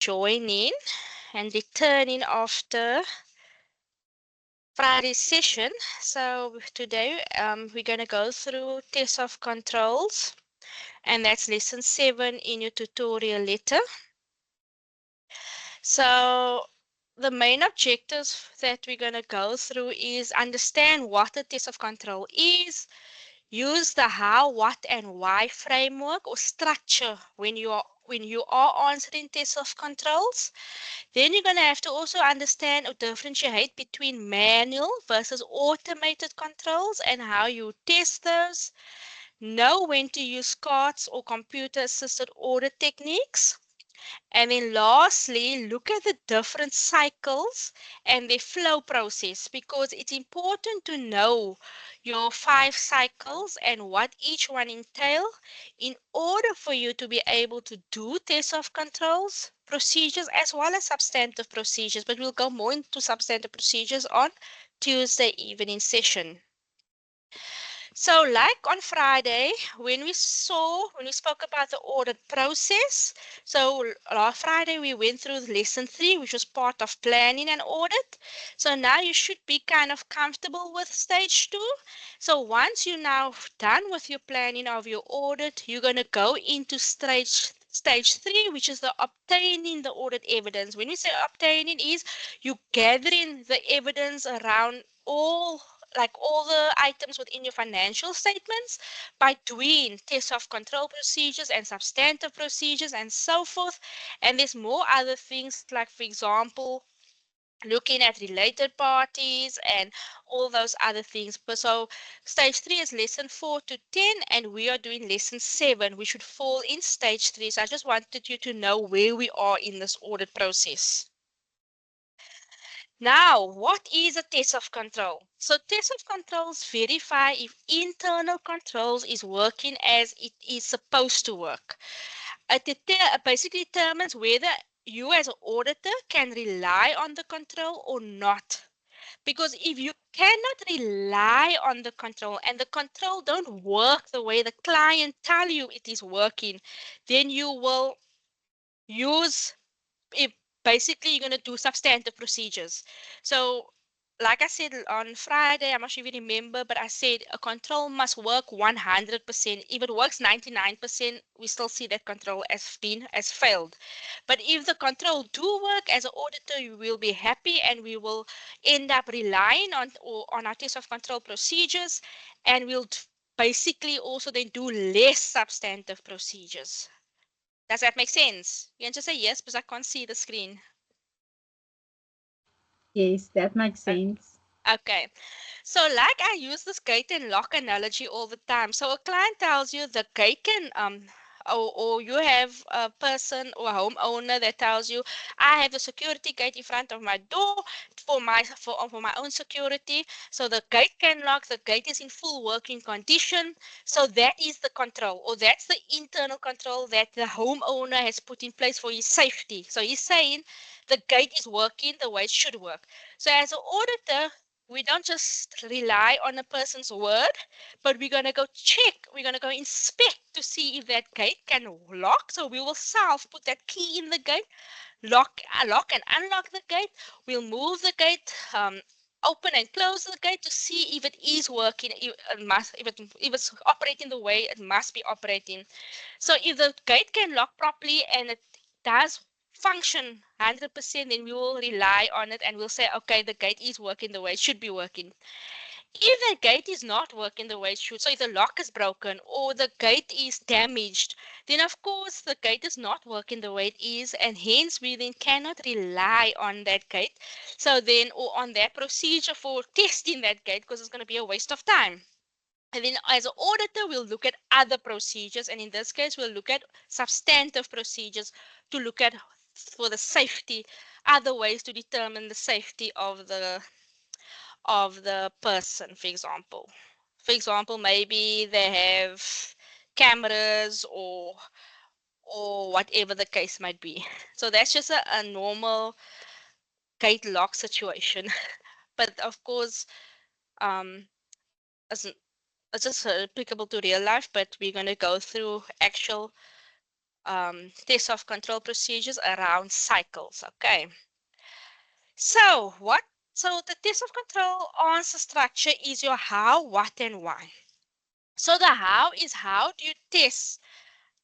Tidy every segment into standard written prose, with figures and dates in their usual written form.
join in and return in after Friday's session. So today we're going to go through test of controls, and that's lesson 7 in your tutorial letter. So the main objectives that we're going to go through is understand what the test of control is, use the how, what, and why framework or structure when you are answering tests of controls. Then you're going to have to also understand or differentiate between manual versus automated controls and how you test those. Know when to use cards or computer assisted audit techniques. And then lastly, look at the different cycles and their flow process, because it's important to know your 5 cycles and what each one entail in order for you to be able to do tests of controls, procedures, as well as substantive procedures. But we'll go more into substantive procedures on Tuesday evening session. So like on Friday, when we spoke about the audit process, so last Friday we went through lesson 3, which was part of planning and audit. So now you should be kind of comfortable with stage 2. So once you're now done with your planning of your audit, you're going to go into stage 3, which is the obtaining the audit evidence. When we say obtaining is you gathering the evidence around all the items within your financial statements by doing test of control procedures and substantive procedures and so forth. And there's more other things, like for example looking at related parties and all those other things. But so stage 3 is lesson 4 to 10, and we are doing lesson 7, which should fall in stage 3. So I just wanted you to know where we are in this audit process. Now, what is a test of control? So test of controls verify if internal controls is working as it is supposed to work. It basically determines whether you as an auditor can rely on the control or not. Because if you cannot rely on the control and the control don't work the way the client tell you it is working, then you will use if basically you're going to do substantive procedures. So like I said on Friday, I'm not sure if you remember, but I said a control must work 100%. If it works 99%, we still see that control as failed. But if the control do work, as an auditor, you will be happy, and we will end up relying on our test of control procedures, and we'll basically also then do less substantive procedures. Does that make sense? You can just say yes, because I can't see the screen. Yes, that makes sense. Okay. So like I use this gate and lock analogy all the time. So a client tells you the gate can or you have a person or a homeowner that tells you, I have the security gate in front of my door for my own security. So the gate can lock, the gate is in full working condition. So that is the control, or that's the internal control that the homeowner has put in place for his safety. So he's saying the gate is working the way it should work. So as an auditor, we don't just rely on a person's word, but we're going to go check, we're going to go inspect to see if that gate can lock. So we will put that key in the gate, lock and unlock the gate. We'll move the gate, open and close the gate to see if it is working, if it's operating the way it must be operating. So if the gate can lock properly and it does function 100%, then we will rely on it and we'll say, okay, the gate is working the way it should be working. If the gate is not working the way it should, so if the lock is broken or the gate is damaged, then of course the gate is not working the way it is, and hence we then cannot rely on that gate. So then, or on that procedure for testing that gate, because it's going to be a waste of time. And then as an auditor, we'll look at other procedures. And in this case, we'll look at substantive procedures to look at for the safety, other ways to determine the safety of the person, for example. For example, maybe they have cameras or whatever the case might be. So that's just a normal gate lock situation. But of course, um, as it's just applicable to real life, but we're going to go through actual test of control procedures around cycles. Okay. So so the test of control answer structure is your how, what, and why. So the how is how do you test,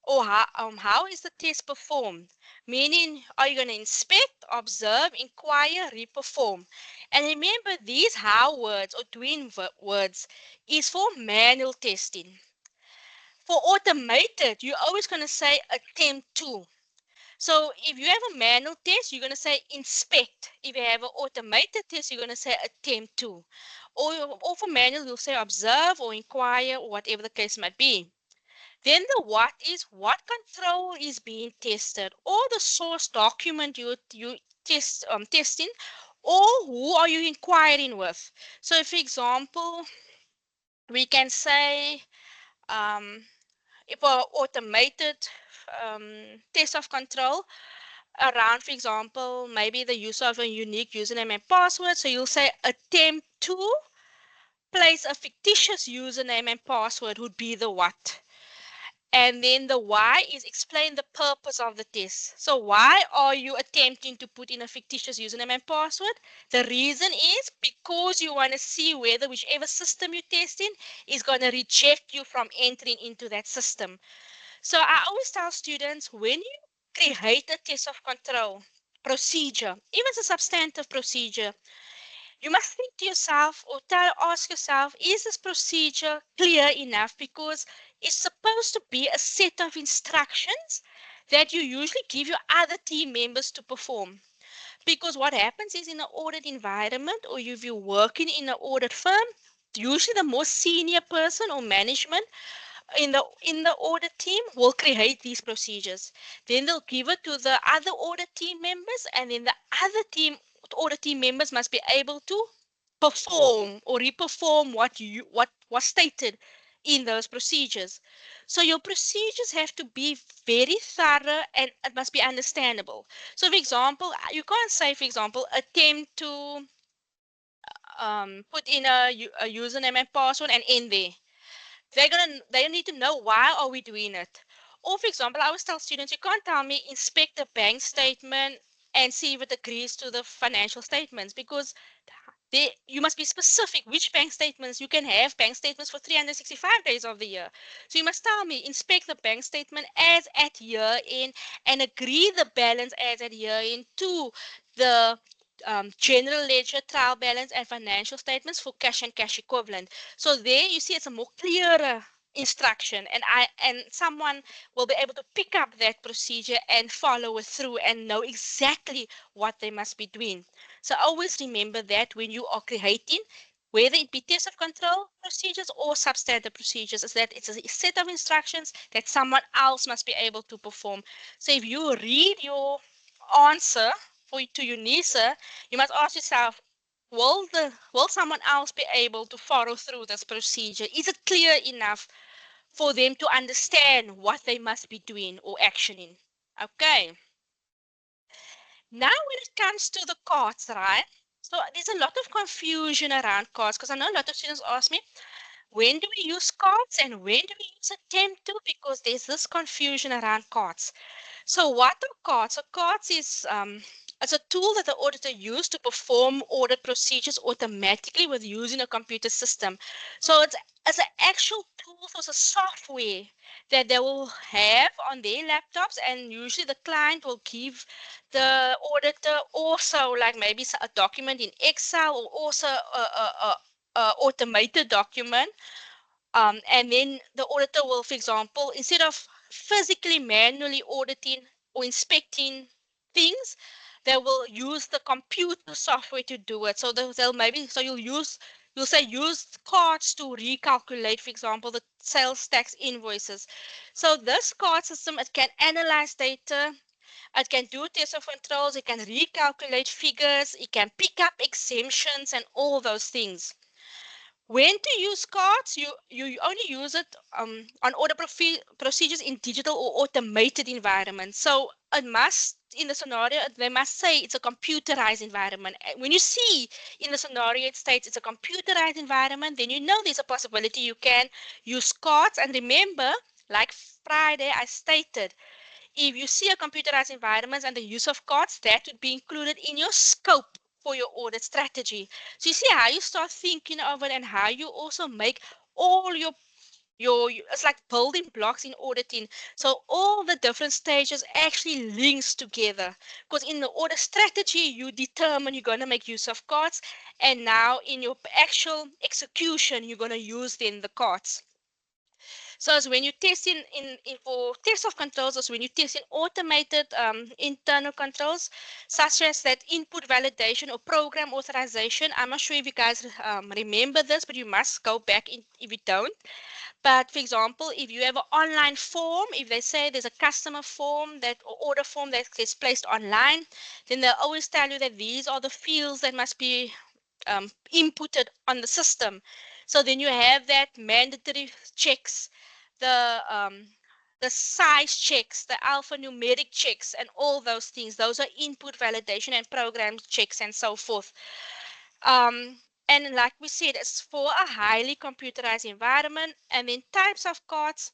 or how is the test performed? Meaning, are you going to inspect, observe, inquire, reperform? And remember, these how words or twin words is for manual testing. For automated, you're always going to say attempt to. So if you have a manual test, you're going to say inspect. If you have an automated test, you're going to say attempt to. Or for manual, you'll say observe or inquire or whatever the case might be. Then the what is what control is being tested, or the source document you testing, or who are you inquiring with. So, for example, we can say if for automated test of control around, for example, maybe the use of a unique username and password. So you'll say attempt to place a fictitious username and password would be the what. And then the why is explain the purpose of the test. So why are you attempting to put in a fictitious username and password? The reason is because you want to see whether whichever system you're testing is going to reject you from entering into that system. So I always tell students, when you create a test of control procedure, even a substantive procedure, you must think to yourself or ask yourself, is this procedure clear enough? Because it's supposed to be a set of instructions that you usually give your other team members to perform. Because what happens is in an audit environment, or if you're working in an audit firm, usually the more senior person or management in the audit team will create these procedures. Then they'll give it to the other audit team members, and then the other audit team members must be able to perform or reperform what was stated in those procedures. So your procedures have to be very thorough and it must be understandable. So for example, you can't say, for example, attempt to put in a username and password and end there. They need to know why are we doing it. Or for example, I always tell students, you can't tell me inspect the bank statement and see if it agrees to the financial statements, because you must be specific which bank statements. You can have bank statements for 365 days of the year. So you must tell me, inspect the bank statement as at year end and agree the balance as at year end to the general ledger, trial balance, and financial statements for cash and cash equivalent. So there you see it's a more clearer instruction, and someone will be able to pick up that procedure and follow it through and know exactly what they must be doing. So always remember that when you are creating, whether it be test of control procedures or substandard procedures, is that it's a set of instructions that someone else must be able to perform. So if you read your answer to UNISA, you must ask yourself, will someone else be able to follow through this procedure? Is it clear enough for them to understand what they must be doing or actioning? Okay. Now, when it comes to the cards, right? So there's a lot of confusion around cards, because I know a lot of students ask me, when do we use cards and when do we use attempt to? Because there's this confusion around cards. So what are cards? So cards is it's a tool that the auditor uses to perform audit procedures automatically with using a computer system. So it's an actual tool, so it's a software that they will have on their laptops, and usually the client will give the auditor also like maybe a document in Excel, or also a automated document, and then the auditor will, for example, instead of physically manually auditing or inspecting things, they will use the computer software to do it. So they'll maybe, so you'll say use cards to recalculate, for example, the sales tax invoices. So this card system, it can analyze data, it can do test of controls, it can recalculate figures, it can pick up exemptions and all those things. When to use cards, you only use it on order procedures in digital or automated environments. So it must, in the scenario, they must say it's a computerized environment. When you see in the scenario it states it's a computerized environment, then you know there's a possibility you can use cards. And remember, like Friday I stated, If you see a computerized environment and the use of cards, that would be included in your scope for your audit strategy. So you see how you start thinking of it and how you also make all it's like building blocks in auditing. So all the different stages actually links together. Because in the audit strategy, you determine you're going to make use of cards, and now in your actual execution, you're going to use then the cards. So as when you test in for test of controls, as when you test in automated internal controls, such as that input validation or program authorization. I'm not sure if you guys remember this, but you must go back in if you don't. But for example, if you have an online form, if they say there's a customer form that or order form that is placed online, then they'll always tell you that these are the fields that must be inputted on the system. So then you have that mandatory checks, the size checks, the alphanumeric checks, and all those things. Those are input validation and program checks and so forth. And like we said, it's for a highly computerized environment. And then types of cards,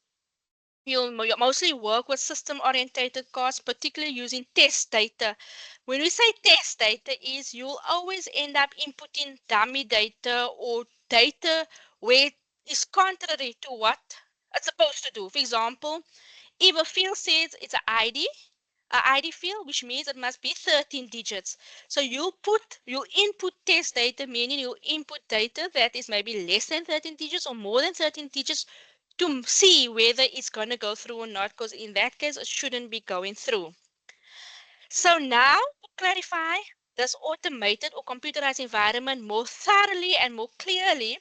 you'll mostly work with system-orientated cards, particularly using test data. When we say test data is you'll always end up inputting dummy data or data where it is contrary to what it's supposed to do. For example, if a field says it's an ID, a ID field, which means it must be 13 digits. So you'll input test data, meaning you'll input data that is maybe less than 13 digits or more than 13 digits to see whether it's going to go through or not, because in that case, it shouldn't be going through. So now to clarify this automated or computerized environment more thoroughly and more clearly.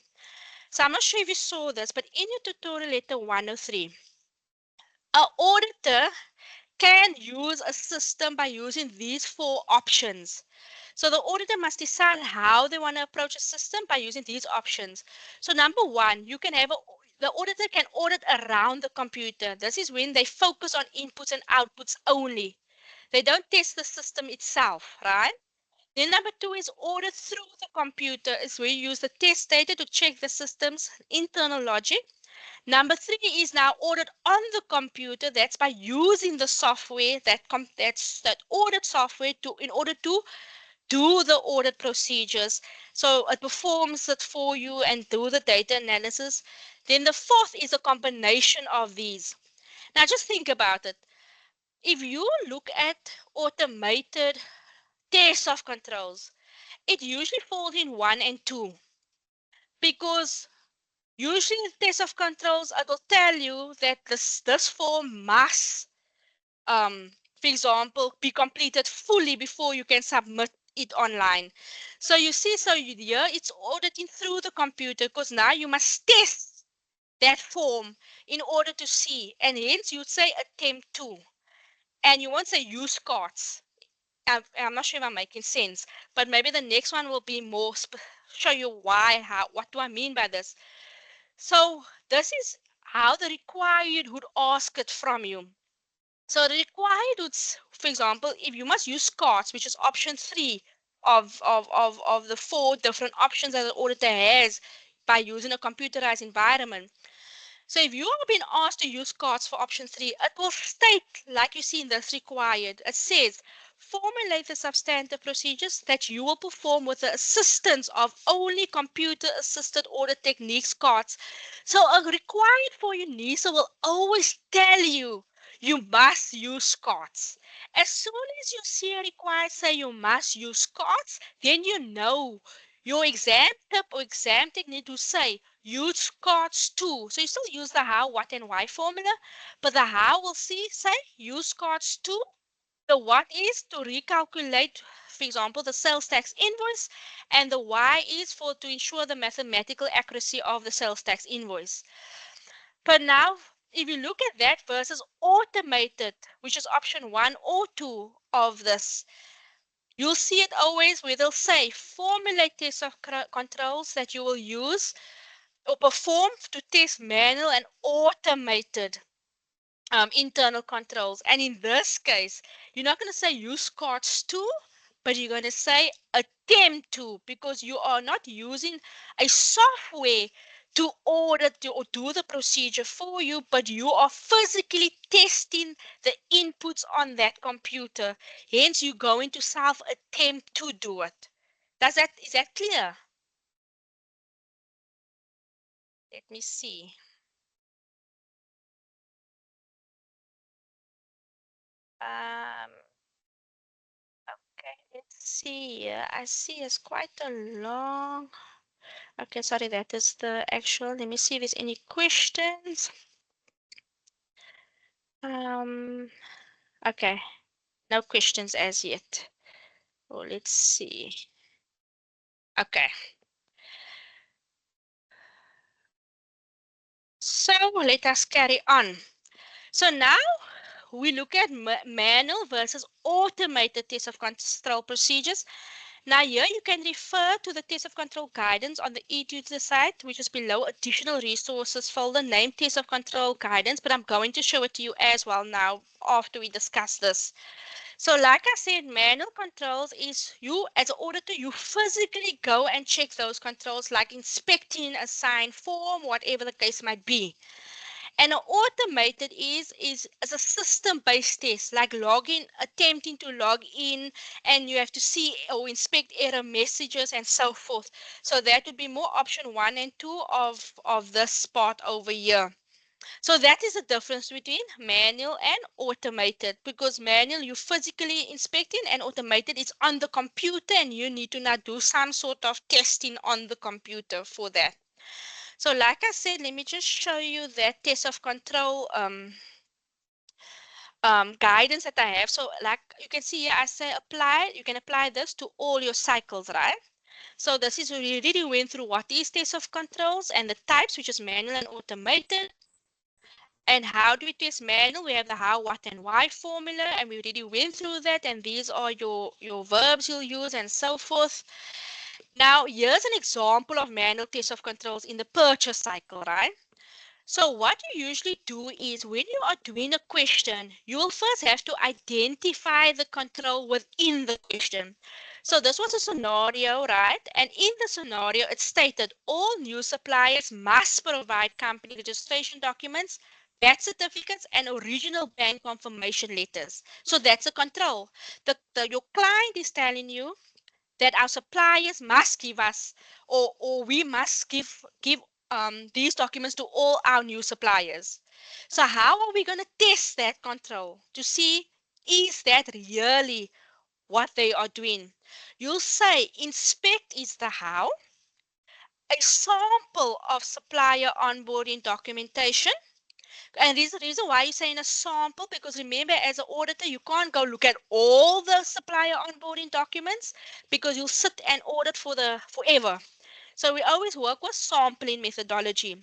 So I'm not sure if you saw this, but in your tutorial letter 103, an auditor can use a system by using these four options. So the auditor must decide how they want to approach a system by using these options. So number one, you can have the auditor can audit around the computer. This is when they focus on inputs and outputs only. They don't test the system itself, right? Then number two is audit through the computer. Is where you use the test data to check the system's internal logic. Number three is now audit on the computer. That's by using the software that audit software to in order to do the audit procedures. So it performs it for you and do the data analysis. Then the fourth is a combination of these. Now just think about it. If you look at automated tests of controls, it usually falls in one and two because usually in test of controls, I will tell you that this form must, for example, be completed fully before you can submit it online. So you see, here it's auditing through the computer because now you must test that form in order to see, and hence you'd say attempt to, and you won't say use cards. I'm not sure if I'm making sense, but maybe the next one will be more show you why, what do I mean by this. So this is how the required would ask it from you. So the required would, for example, if you must use cards, which is option three of the four different options that the auditor has by using a computerized environment. So if you are being asked to use cards for option three, it will state, like you see in this required, it says, formulate the substantive procedures that you will perform with the assistance of only computer-assisted audit techniques cards. So a required for your NISA will always tell you, you must use cards. As soon as you see a required say you must use cards, then you know your exam tip or exam technique to say use cards too. So you still use the how, what, and why formula, but the how will say use cards too. The what is to recalculate, for example, the sales tax invoice, and the why is for to ensure the mathematical accuracy of the sales tax invoice. But now, if you look at that versus automated, which is option one or two of this, you'll see it always where they'll say formulate tests of controls that you will use or perform to test manual and automated internal controls. And in this case, you're not going to say use cards to, but you're going to say attempt to, because you are not using a software to order to or do the procedure for you, but you are physically testing the inputs on that computer. Hence, you're going to self-attempt to do it. Is that clear? Let me see. Um, okay, let's see. I see it's quite a long. Okay, sorry, that is the actual. Let me see if there's any questions. Um, okay, no questions as yet. Oh, let's see. Okay, so let us carry on. So now we look at manual versus automated test of control procedures. Now here you can refer to the test of control guidance on the e-tutor site, which is below additional resources folder named test of control guidance, but I'm going to show it to you as well now after we discuss this. So like I said, manual controls is you as an auditor, you physically go and check those controls like inspecting a signed form, whatever the case might be. And an automated is a system-based test, like attempting to log in, and you have to see or inspect error messages and so forth. So that would be more option 1 and 2 of this part over here. So that is the difference between manual and automated, because manual you physically inspecting and automated is on the computer and you need to now do some sort of testing on the computer for that. So like I said, let me just show you that test of control guidance that I have. So like you can see here, I say apply, you can apply this to all your cycles, right? So this is we already went through what is test of controls and the types, which is manual and automated. And how do we test manual? We have the how, what, and why formula, and we already went through that. And these are your verbs you'll use and so forth. Now, here's an example of manual test of controls in the purchase cycle, right? So what you usually do is when you are doing a question, you will first have to identify the control within the question. So this was a scenario, right? And in the scenario, it stated all new suppliers must provide company registration documents, VAT certificates, and original bank confirmation letters. So that's a control. Your client is telling you that our suppliers must give us, or we must give these documents to all our new suppliers. So how are we going to test that control to see is that really what they are doing? You'll say inspect is the how, a sample of supplier onboarding documentation. And there's a reason why you're saying a sample, because remember, as an auditor, you can't go look at all the supplier onboarding documents because you'll sit and audit for the forever. So we always work with sampling methodology.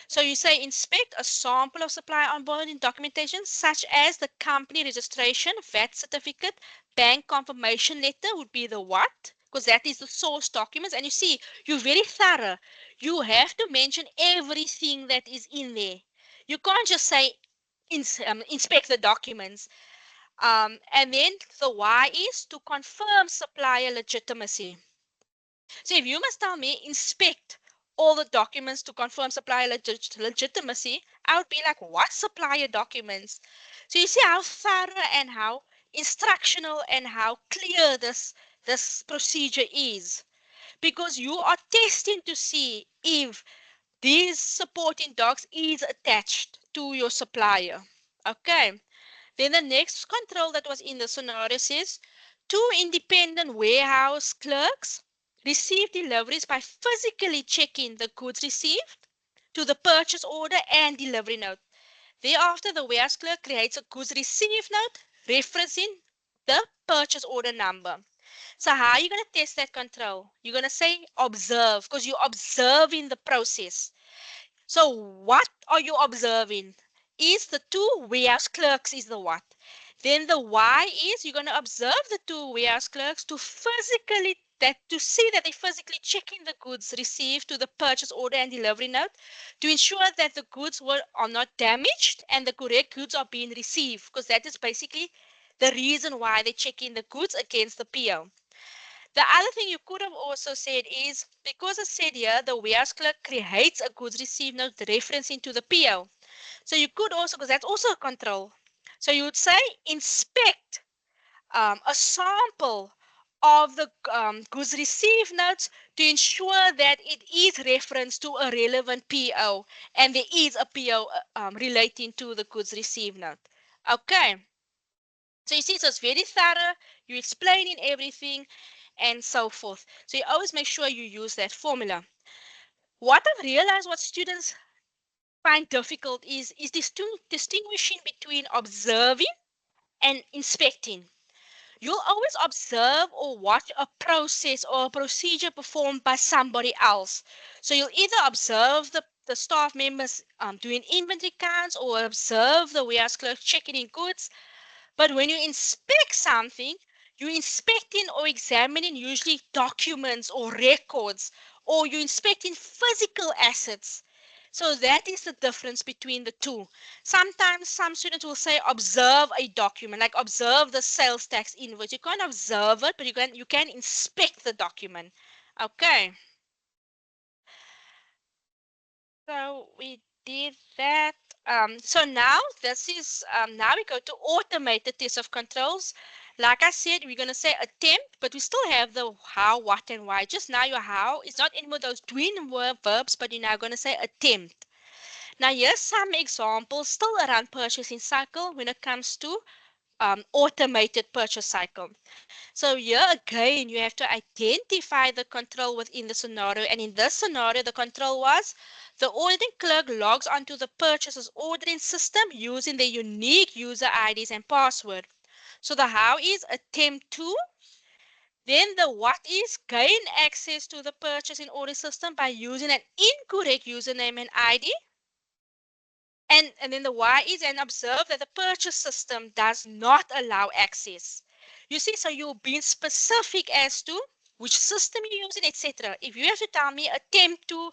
So you say inspect a sample of supplier onboarding documentation, such as the company registration, VAT certificate, bank confirmation letter would be the what, because that is the source documents. And you see, you're very thorough. You have to mention everything that is in there. You can't just say inspect the documents. And then the why is to confirm supplier legitimacy. So if you must tell me inspect all the documents to confirm supplier legitimacy, I would be like, what supplier documents? So you see how thorough and how instructional and how clear this procedure is, because you are testing to see if these supporting docs is attached to your supplier. Okay. Then the next control that was in the scenario says two independent warehouse clerks receive deliveries by physically checking the goods received to the purchase order and delivery note. Thereafter, the warehouse clerk creates a goods received note referencing the purchase order number. So how are you going to test that control? You're going to say observe, because you're observing the process. So what are you observing? Is the two warehouse clerks is the what? Then the why is you're going to observe the two warehouse clerks to physically to see that they're physically checking the goods received to the purchase order and delivery note to ensure that the goods are not damaged and the correct goods are being received, because that is basically the reason why they're checking the goods against the PO. The other thing you could have also said is, because it said here, the warehouse clerk creates a goods received note referencing to the PO. So you could also, because that's also a control. So you would say inspect a sample of the goods received notes to ensure that it is referenced to a relevant PO and there is a PO relating to the goods received note. Okay, so you see, so it's very thorough, you explaining everything and so forth. So you always make sure you use that formula. What I've realized what students find difficult is distinguishing between observing and inspecting. You'll always observe or watch a process or a procedure performed by somebody else. So you'll either observe the staff members doing inventory counts or observe the warehouse clerk checking in goods. But when you inspect something, you're inspecting or examining usually documents or records, or you're inspecting physical assets. So that is the difference between the two. Sometimes some students will say observe a document, like observe the sales tax invoice. You can't observe it, but you can inspect the document. Okay. So we did that. So now this is now we go to automated test of controls. Like I said, we're gonna say attempt, but we still have the how, what, and why. Just now your how is not anymore those doing verbs, but you're now gonna say attempt. Now here's some examples still around purchasing cycle when it comes to automated purchase cycle. So here again, you have to identify the control within the scenario. And in this scenario, the control was the ordering clerk logs onto the purchaser's ordering system using their unique user IDs and password. So the how is attempt to, then the what is gain access to the purchasing order system by using an incorrect username and ID. And then the why is and observe that the purchase system does not allow access. You see, so you're being specific as to which system you're using, etc. If you have to tell me attempt to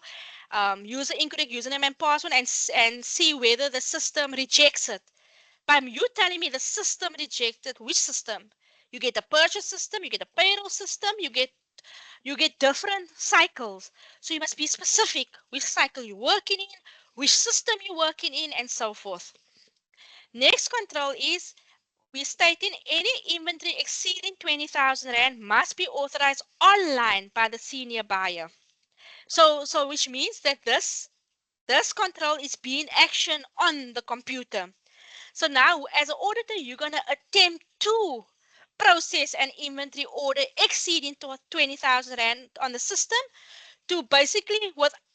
use the incorrect username and password and see whether the system rejects it. By you telling me the system rejected, which system? You get a purchase system, you get a payroll system, you get different cycles. So you must be specific which cycle you're working in, which system you're working in, and so forth. Next control is we're stating any inventory exceeding 20,000 Rand must be authorized online by the senior buyer. So which means that this control is being actioned on the computer. So now, as an auditor, you're going to attempt to process an inventory order exceeding 20,000 Rand on the system to basically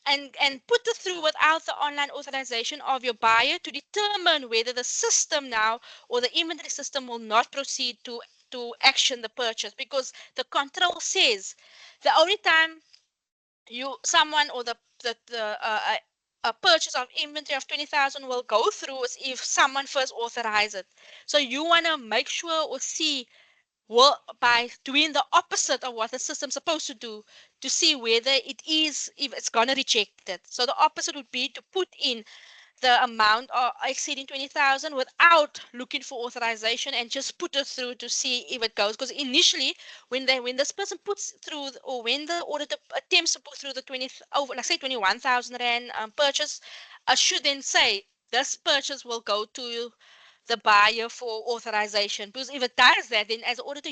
and put it through without the online authorization of your buyer to determine whether the system now or the inventory system will not proceed to action the purchase, because the control says the only time you someone or a purchase of inventory of 20,000 will go through is if someone first authorizes it. So you want to make sure or see, well, by doing the opposite of what the system's supposed to do, to see whether if it's going to reject it. So the opposite would be to put in the amount exceeding 20,000 without looking for authorization and just put it through to see if it goes. Because initially, when this person puts through or when the auditor attempts to put through the 20 over, let's say 21,000 Rand purchase, should then say this purchase will go to the buyer for authorization. Because if it does that, then as an auditor,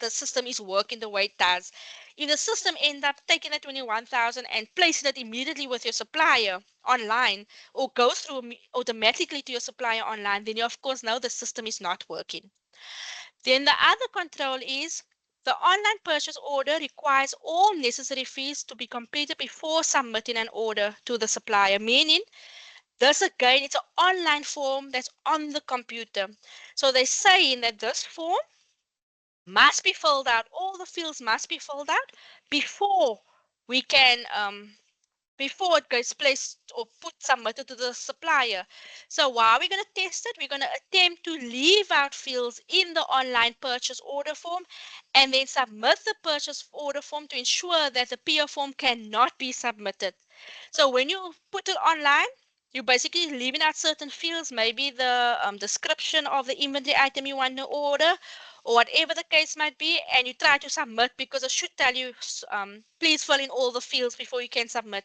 the system is working the way it does. If the system end up taking that 21,000 and placing it immediately with your supplier online, or goes through automatically to your supplier online, then you of course know the system is not working. Then the other control is the online purchase order requires all necessary fees to be completed before submitting an order to the supplier, meaning this again, it's an online form that's on the computer. So they're saying that this form must be filled out, all the fields must be filled out before we can before it gets placed or submitted to the supplier. So how are we going to test it? We're going to attempt to leave out fields in the online purchase order form and then submit the purchase order form to ensure that the PO form cannot be submitted. So when you put it online, you're basically leaving out certain fields, maybe the description of the inventory item you want to order, or whatever the case might be, and you try to submit because it should tell you, please fill in all the fields before you can submit.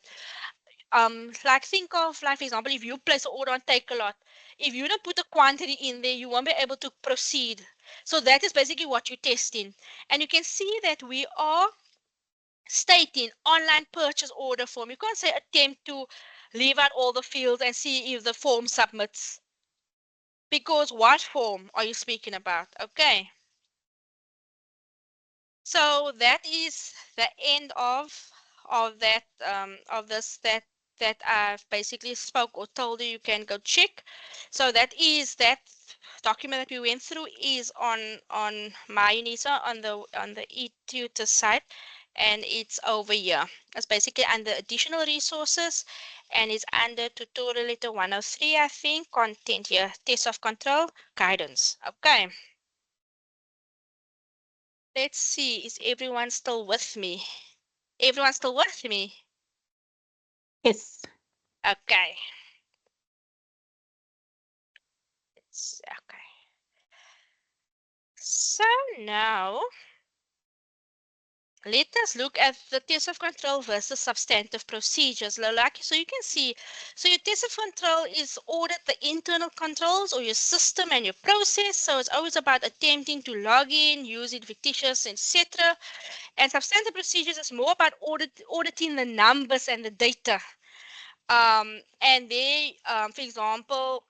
Like think of, like for example, if you place an order on Takealot, if you don't put a quantity in there, you won't be able to proceed. So that is basically what you're testing. And you can see that we are stating online purchase order form. You can't say attempt to leave out all the fields and see if the form submits. Because what form are you speaking about? Okay. So that is the end of that of this that I've basically spoke or told you. You can go check. So that is that document that we went through is on my UNISA on the eTutor site, and it's over here. It's basically under additional resources, and it's under tutorial letter 103, I think. Content here, test of control guidance. Okay. Let's see, is everyone still with me? Everyone still with me? Yes. Okay. Okay. So now let us look at the test of control versus substantive procedures. So you can see, so your test of control is audit the internal controls or your system and your process. So it's always about attempting to log in, using fictitious, etc. And substantive procedures is more about auditing the numbers and the data. And they, for example,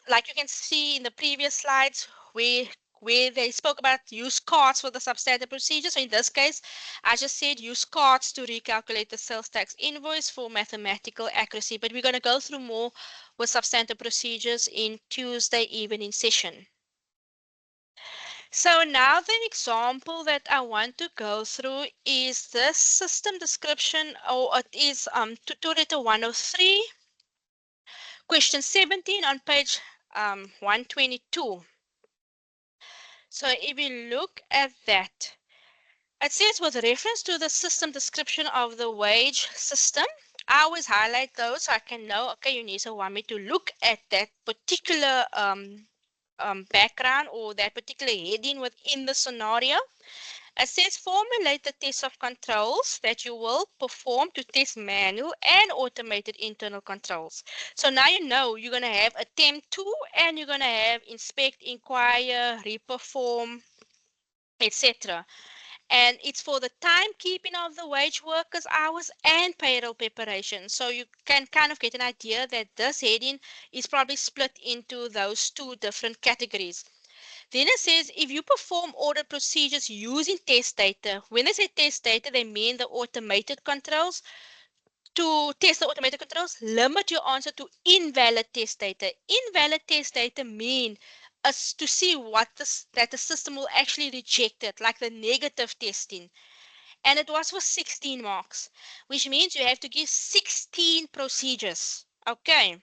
like you can see in the previous slides where they spoke about use cards for the substandard procedure. So in this case, I just said use cards to recalculate the sales tax invoice for mathematical accuracy. But we're going to go through more with substandard procedures in Tuesday evening session. So now the example that I want to go through is this system description, or it is tutorial 103. Question 17 on page 122. So if you look at that, it says with reference to the system description of the wage system, I always highlight those so I can know, okay, you need to want me to look at that particular background or that particular heading within the scenario. It says formulate the test of controls that you will perform to test manual and automated internal controls. So now you know you're going to have attempt to, and you're going to have inspect, inquire, reperform, etc. And it's for the timekeeping of the wage workers hours and payroll preparation. So you can kind of get an idea that this heading is probably split into those two different categories. Then it says if you perform audit procedures using test data, when they say test data, they mean the automated controls. To test the automated controls, limit your answer to invalid test data. Invalid test data mean us to see what that the system will actually reject it, like the negative testing. And it was for 16 marks, which means you have to give 16 procedures. Okay.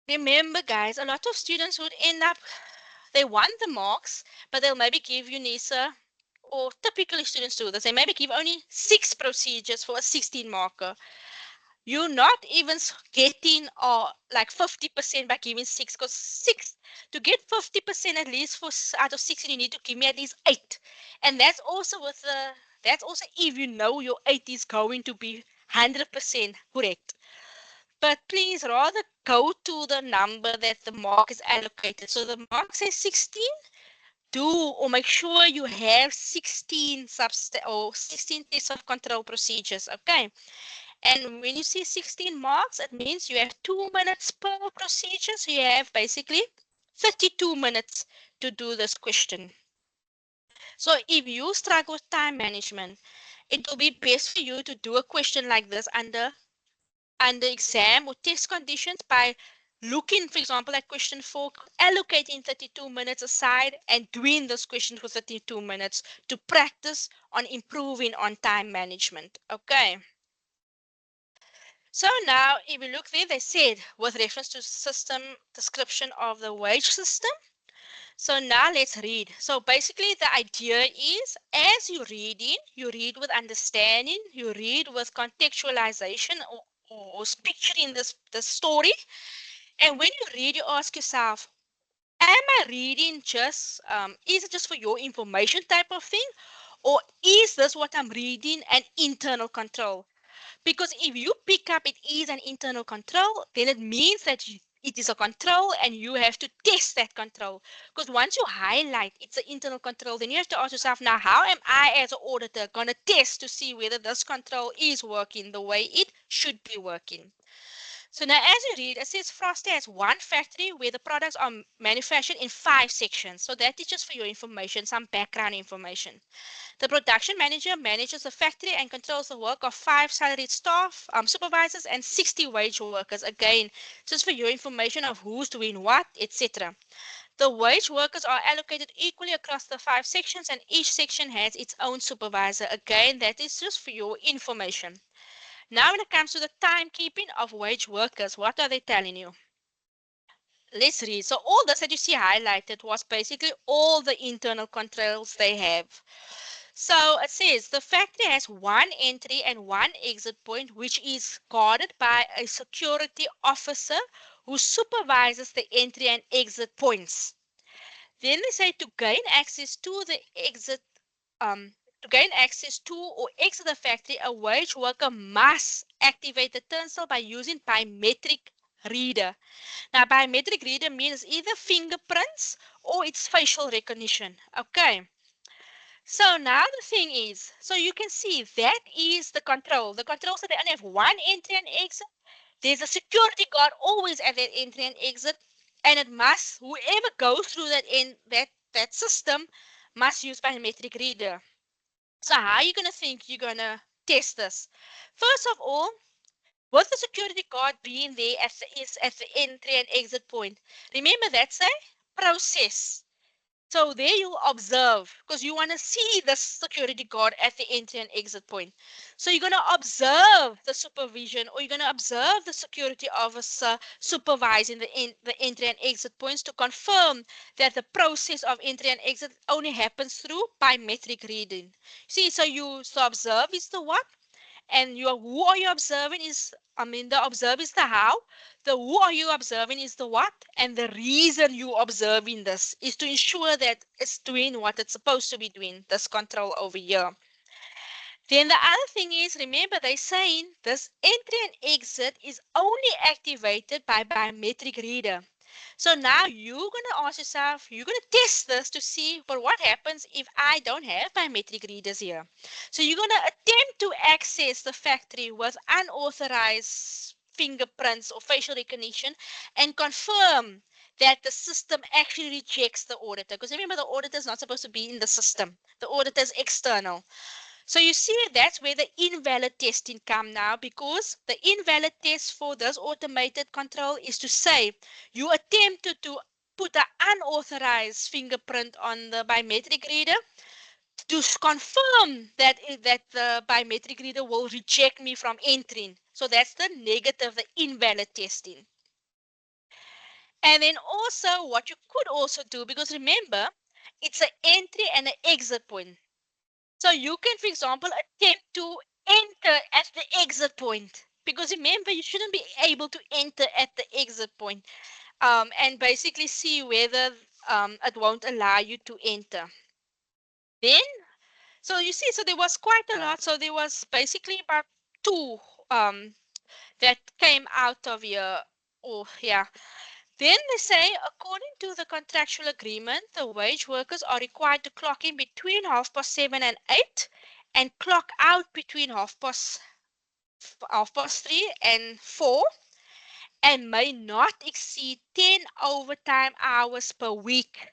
Remember, guys, a lot of students would end up, they want the marks, but they'll maybe give you NISA, or typically students do this, they maybe give only 6 procedures for a 16 marker. You're not even getting like 50% by giving 6, because 6, to get 50% at least for out of 16, you need to give me at least 8. And that's also that's also if you know your 8 is going to be 100% correct. But please rather go to the number that the mark is allocated. So the mark says 16, do or make sure you have 16 or 16 tests of control procedures. Okay. And when you see 16 marks, it means you have 2 minutes per procedure. So you have basically 32 minutes to do this question. So if you struggle with time management, it will be best for you to do a question like this under exam or test conditions by looking, for example, at question 4, allocating 32 minutes aside and doing this question for 32 minutes to practice on improving on time management. Okay. So now if you look there, they said with reference to system description of the wage system. So now let's read. So basically the idea is as you read with understanding, you read with contextualization or picturing this story. And when you read, you ask yourself, am I reading just, is it just for your information type of thing? Or is this what I'm reading an internal control? Because if you pick up it is an internal control, then it means that it is a control and you have to test that control. Because once you highlight it's an internal control, then you have to ask yourself, now how am I as an auditor going to test to see whether this control is working the way it should be working? So now as you read, it says Frosty has one factory where the products are manufactured in 5 sections. So that is just for your information, some background information. The production manager manages the factory and controls the work of 5 salaried staff, supervisors, and 60 wage workers. Again, just for your information of who's doing what, etc. The wage workers are allocated equally across the 5 sections, and each section has its own supervisor. Again, that is just for your information. Now, when it comes to the timekeeping of wage workers, what are they telling you? Let's read. So all this that you see highlighted was basically all the internal controls they have. So it says the factory has one entry and one exit point, which is guarded by a security officer who supervises the entry and exit points. Then they say to gain access to the exit, to gain access to or exit the factory, a wage worker must activate the turnstile by using biometric reader. Now, biometric reader means either fingerprints or it's facial recognition. Okay. So now the thing is, so you can see that is the control. The control so they only have one entry and exit. There's a security guard always at that entry and exit, and it must whoever goes through that system must use biometric reader. So how are you gonna think you're gonna test this? First of all, with the security guard being there at the entry and exit point, remember that's a process. So there you observe because you want to see the security guard at the entry and exit point. So you're going to observe the supervision or you're going to observe the security officer supervising the entry and exit points to confirm that the process of entry and exit only happens through biometric reading. See, so the observe is the what? And who are you observing is, the observe is the how, the who are you observing is the what, and the reason you observing this is to ensure that it's doing what it's supposed to be doing, this control over here. Then the other thing is, remember they saying this entry and exit is only activated by biometric reader. So now you're going to ask yourself, you're going to test this to see, but what happens if I don't have biometric readers here? So you're going to attempt to access the factory with unauthorized fingerprints or facial recognition and confirm that the system actually rejects the auditor. Because remember, the auditor is not supposed to be in the system. The auditor is external. So you see that's where the invalid testing come now, because the invalid test for this automated control is to say you attempted to put an unauthorized fingerprint on the biometric reader to confirm that the biometric reader will reject me from entering. So that's the negative, the invalid testing. And then also what you could also do, because remember, it's an entry and an exit point. So you can, for example, attempt to enter at the exit point. Because remember, you shouldn't be able to enter at the exit point, and basically see whether it won't allow you to enter. Then, so you see, so there was quite a lot. So there was basically about two that came out of here. Oh, yeah. Then they say, according to the contractual agreement, the wage workers are required to clock in between 7:30 and 8 and clock out between 3:30 and 4 and may not exceed 10 overtime hours per week.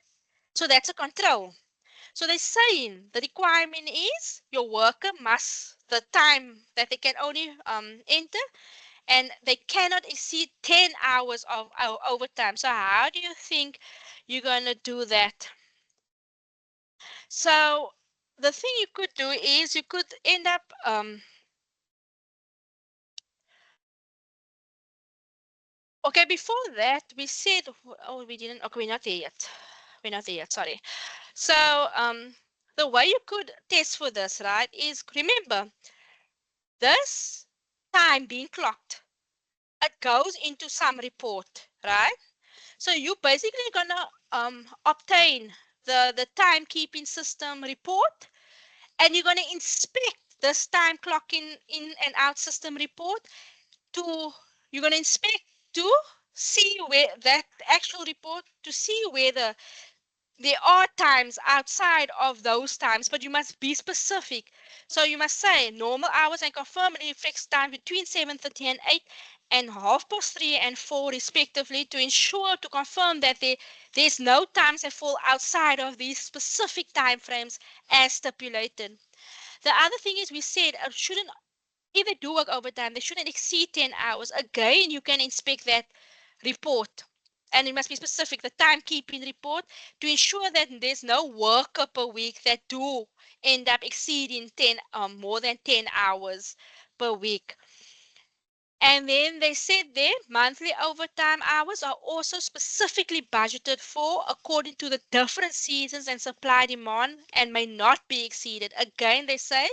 So that's a control. So they're saying the requirement is your worker must, the time that they can only enter, and they cannot exceed 10 hours of overtime. So how do you think you're going to do that? So the thing you could do is you could end up okay, before that we said, oh, we didn't, okay, we're not there yet. We're not there yet, sorry. So the way you could test for this, right, is remember this time being clocked, it goes into some report, right? So you basically gonna obtain the timekeeping system report, and you're going to inspect this time clock in and out system report to you're going to inspect to see where that actual report to see whether there are times outside of those times, but you must be specific. So you must say normal hours and confirm it reflects time between 7:30 and 8 and 3:30 and 4 respectively, to ensure to confirm that there's no times that fall outside of these specific time frames as stipulated. The other thing is, we said it shouldn't, if they do work overtime, they shouldn't exceed 10 hours. Again, you can inspect that report. And it must be specific, the timekeeping report, to ensure that there's no worker per week that do end up exceeding more than 10 hours per week. And then they said their monthly overtime hours are also specifically budgeted for according to the different seasons and supply demand, and may not be exceeded. Again, they say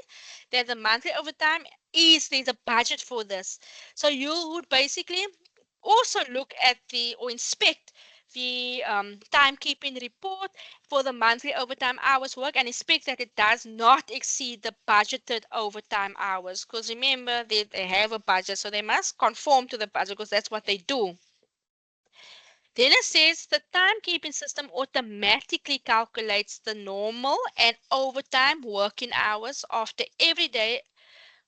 that the monthly overtime there's a budget for this. So you would basically also look at or inspect the timekeeping report for the monthly overtime hours work, and inspect that it does not exceed the budgeted overtime hours. Because remember, they have a budget, so they must conform to the budget, because that's what they do. Then it says the timekeeping system automatically calculates the normal and overtime working hours after every day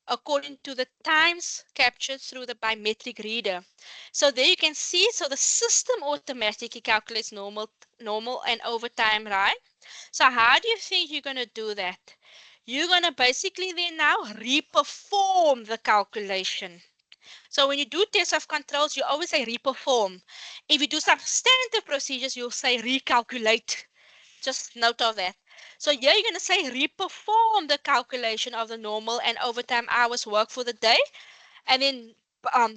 according to the times captured through the biometric reader. So there you can see, so the system automatically calculates normal and overtime, right? So how do you think you're going to do that? You're going to basically then now reperform the calculation. So when you do test of controls, you always say reperform. If you do substantive procedures, you'll say recalculate. Just note of that. So here you're going to say reperform the calculation of the normal and overtime hours work for the day. And then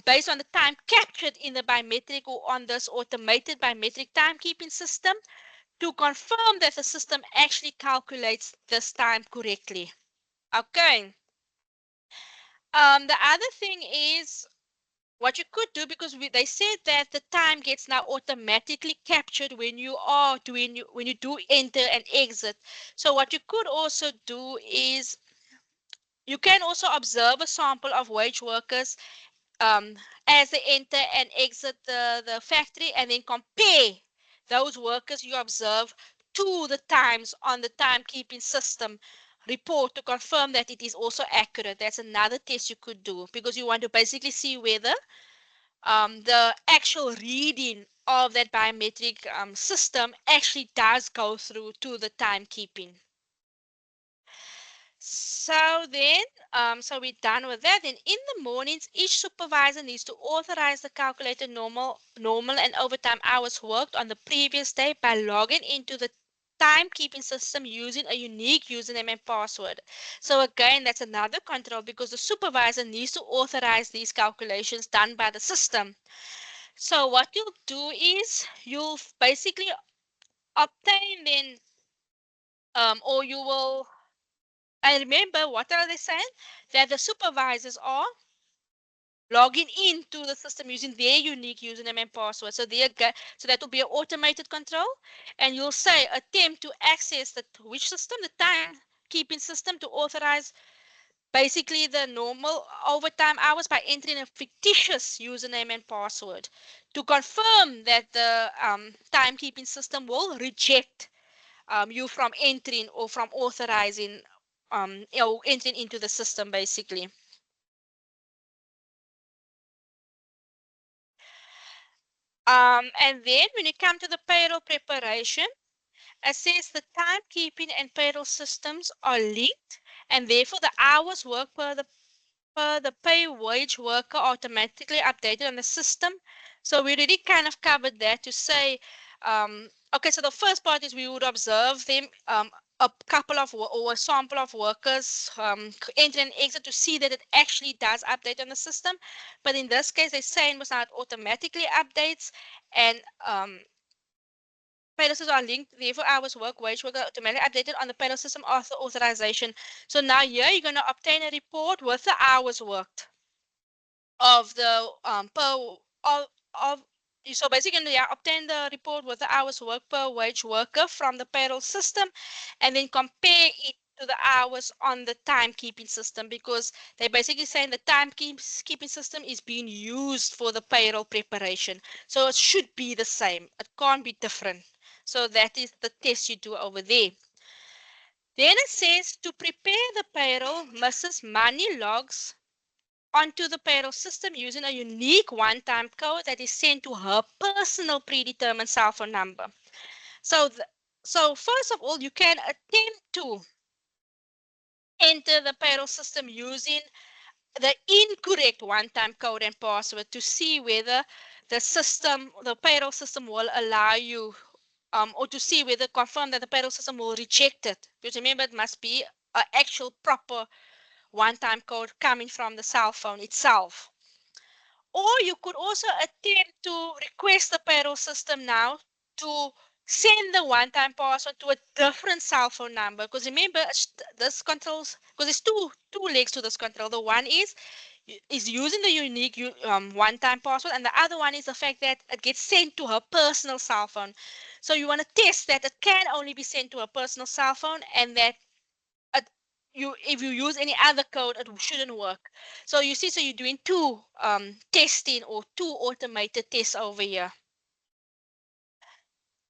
based on the time captured in the biometric or on this automated biometric timekeeping system, to confirm that the system actually calculates this time correctly. Okay. The other thing is, what you could do, because they said that the time gets now automatically captured when you are doing when you do enter and exit. So what you could also do is, you can also observe a sample of wage workers as they enter and exit the factory, and then compare those workers you observe to the times on the timekeeping system report to confirm that it is also accurate. That's another test you could do, because you want to basically see whether the actual reading of that biometric system actually does go through to the timekeeping. So then, so we're done with that. Then in the mornings, each supervisor needs to authorize the calculated normal and overtime hours worked on the previous day by logging into the timekeeping system using a unique username and password. So again, that's another control, because the supervisor needs to authorize these calculations done by the system. So what you'll do is, you'll basically obtain then, or you will, and remember, what are they saying? That the supervisors are logging into the system using their unique username and password. So so that will be an automated control. And you'll say attempt to access which system? The timekeeping system, to authorize basically the normal overtime hours by entering a fictitious username and password, to confirm that the timekeeping system will reject you from entering or from authorizing or entering into the system basically. And then when you come to the payroll preparation, it says the timekeeping and payroll systems are linked, and therefore the hours worked per the pay wage worker automatically updated on the system. So we already kind of covered that to say, okay, so the first part is we would observe them, a couple of or a sample of workers enter and exit to see that it actually does update on the system. But in this case, they're saying it was not automatically updates, and payroll systems are linked, therefore hours work, wage work are automatically updated on the payroll system after authorization. So now here you're going to obtain a report with the hours worked of the per of so basically, yeah, obtain the report with the hours worked per wage worker from the payroll system, and then compare it to the hours on the timekeeping system, because they're basically saying the timekeeping system is being used for the payroll preparation. So it should be the same. It can't be different. So that is the test you do over there. Then it says to prepare the payroll, Mrs. Money logs onto the payroll system using a unique one-time code that is sent to her personal predetermined cell phone number. So, so first of all, you can attempt to enter the payroll system using the incorrect one-time code and password to see whether the payroll system will allow you, or to see whether confirm that the payroll system will reject it. Because remember, it must be an actual proper one-time code coming from the cell phone itself. Or you could also attempt to request the payroll system now to send the one-time password to a different cell phone number. Because remember, this controls, because there's two legs to this control. The one is using the unique one-time password, and the other one is the fact that it gets sent to her personal cell phone. So you want to test that it can only be sent to her personal cell phone, and that if you use any other code, it shouldn't work. So you see, so you're doing two testing or two automated tests over here.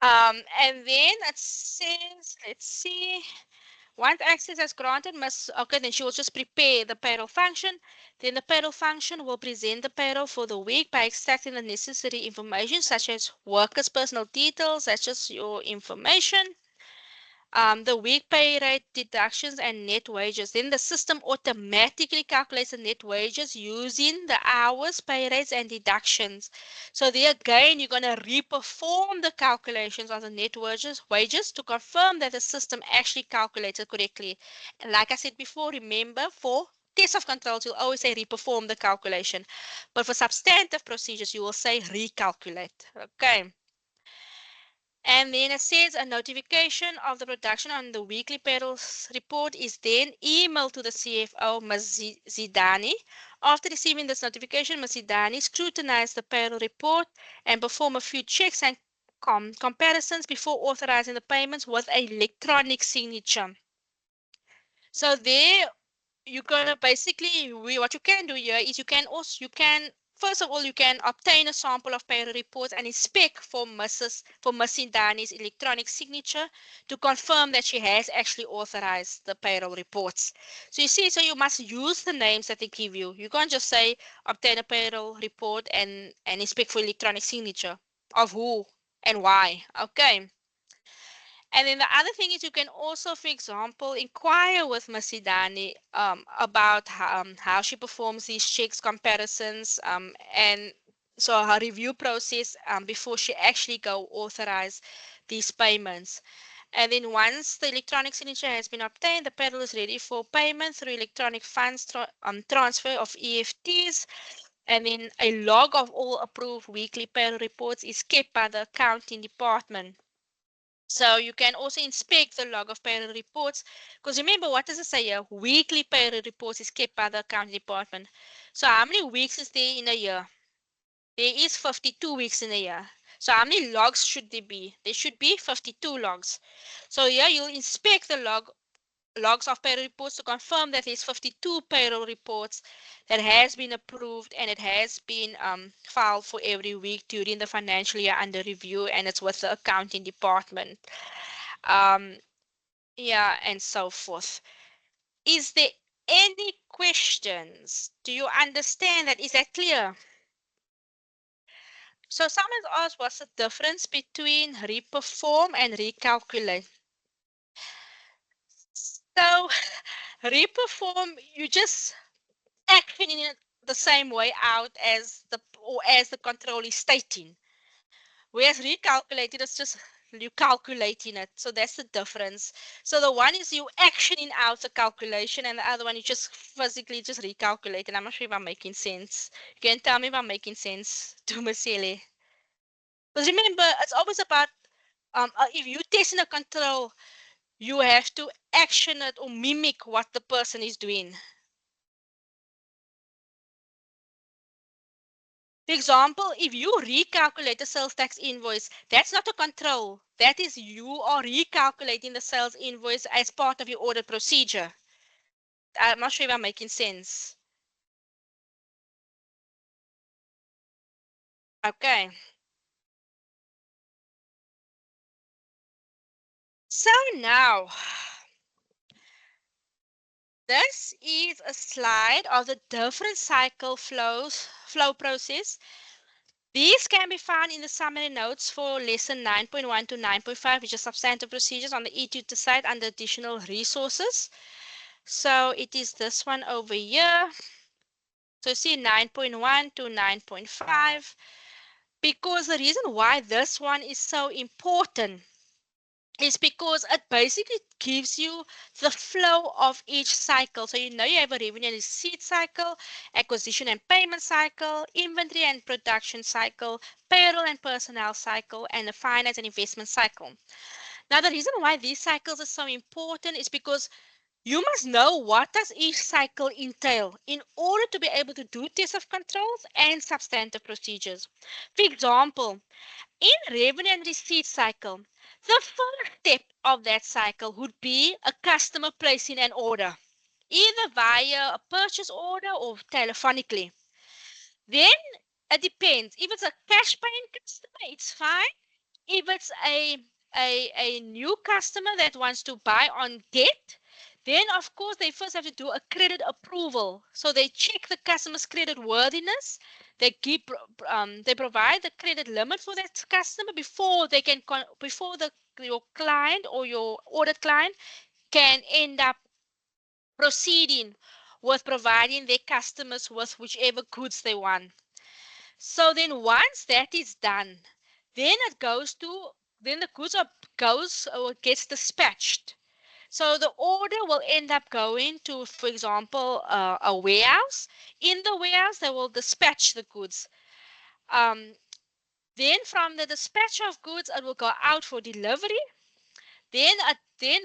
And then it says, let's see, once access is granted, okay, then she will just prepare the payroll function. Then the payroll function will present the payroll for the week by extracting the necessary information, such as workers' personal details, such as your information, the week pay rate, deductions, and net wages. Then the system automatically calculates the net wages using the hours, pay rates, and deductions. So there again, you're going to reperform the calculations of the net wages to confirm that the system actually calculated correctly. And like I said before, remember, for test of controls, you'll always say reperform the calculation. But for substantive procedures, you will say recalculate. Okay. And then it says a notification of the production on the weekly payroll report is then emailed to the CFO, Ms. Zidani. After receiving this notification, Ms. Zidani scrutinized the payroll report and perform a few checks and comparisons before authorizing the payments with an electronic signature. So there you're gonna basically, what you can do here is you can first of all, you can obtain a sample of payroll reports and inspect for Mrs. Dani's electronic signature to confirm that she has actually authorized the payroll reports. So you see, so you must use the names that they give you. You can't just say obtain a payroll report and inspect for electronic signature of who and why. Okay. And then the other thing is you can also, for example, inquire with Ms. Sidani about how she performs these checks, comparisons, and so her review process before she actually go authorize these payments. And then once the electronic signature has been obtained, the payroll is ready for payment through electronic funds transfer of EFTs. And then a log of all approved weekly payroll reports is kept by the accounting department. So you can also inspect the log of payroll reports, because remember, what does it say here? Weekly payroll reports is kept by the accounting department. So how many weeks is there in a year? There is 52 weeks in a year. So how many logs should there be? There should be 52 logs. So here you'll inspect the logs of payroll reports to confirm that there's 52 payroll reports that has been approved and it has been filed for every week during the financial year under review, and it's with the accounting department. Um, yeah, and so forth. Is there any questions? Do you understand that? Is that clear? So someone asked, what's the difference between reperform and recalculate? So reperform, you just actioning it the same way out as the control is stating. Whereas recalculated is just you calculating it. So that's the difference. So the one is you actioning out the calculation, and the other one you just physically just recalculating. I'm not sure if I'm making sense. You can tell me if I'm making sense to Masele. Because remember, it's always about if you testing a control, you have to action it or mimic what the person is doing. For example, if you recalculate the sales tax invoice, that's not a control. That is, you are recalculating the sales invoice as part of your audit procedure. I'm not sure if I'm making sense. Okay. So now, this is a slide of the different cycle flow process. These can be found in the summary notes for lesson 9.1 to 9.5, which is substantive procedures on the e-tutor site under additional resources. So it is this one over here. So see 9.1 to 9.5. Because the reason why this one is so important is because it basically gives you the flow of each cycle. So you know you have a revenue and receipt cycle, acquisition and payment cycle, inventory and production cycle, payroll and personnel cycle, and the finance and investment cycle. Now the reason why these cycles are so important is because you must know what does each cycle entail in order to be able to do tests of controls and substantive procedures. For example, in revenue and receipt cycle, the first step of that cycle would be a customer placing an order, either via a purchase order or telephonically. Then it depends. If it's a cash paying customer, it's fine. If it's a new customer that wants to buy on debt, then of course they first have to do a credit approval. So they check the customer's credit worthiness. They provide the credit limit for that customer before they can before the your client or your audit client can end up proceeding with providing their customers with whichever goods they want. So then once that is done, then it goes to then the goods goes or gets dispatched. So the order will end up going to, for example, a warehouse. In the warehouse, they will dispatch the goods. Um, then from the dispatch of goods, it will go out for delivery. Then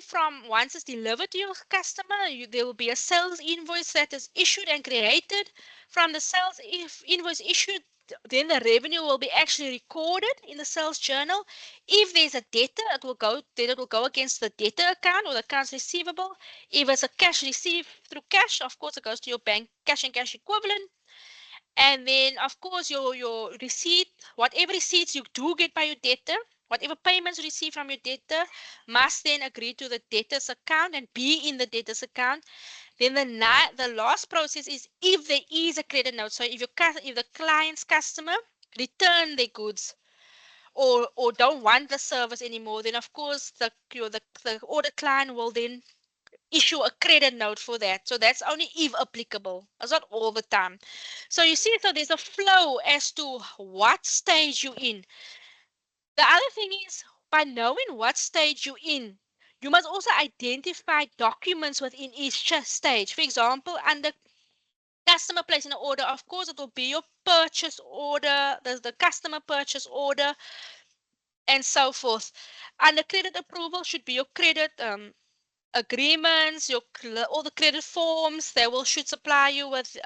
from once it's delivered to your customer, there will be a sales invoice that is issued and created. From the sales invoice issued, then the revenue will be actually recorded in the sales journal. If there's a debtor, it will go against the debtor account or the accounts receivable. If it's a cash received through cash, of course it goes to your bank cash and cash equivalent. And then, of course, your receipt, whatever receipts you do get by your debtor, whatever payments you receive from your debtor, must then agree to the debtor's account and be in the debtor's account. Then the last process is if there is a credit note. So if the client's customer return their goods or don't want the service anymore, then of course the order client will then issue a credit note for that. So that's only if applicable. It's not all the time. So you see, so there's a flow as to what stage you're in. The other thing is, by knowing what stage you're in, you must also identify documents within each stage. For example, under customer placing an order, of course, it will be your purchase order, there's the customer purchase order, and so forth. Under credit approval should be your credit agreements, all the credit forms. They will should supply you with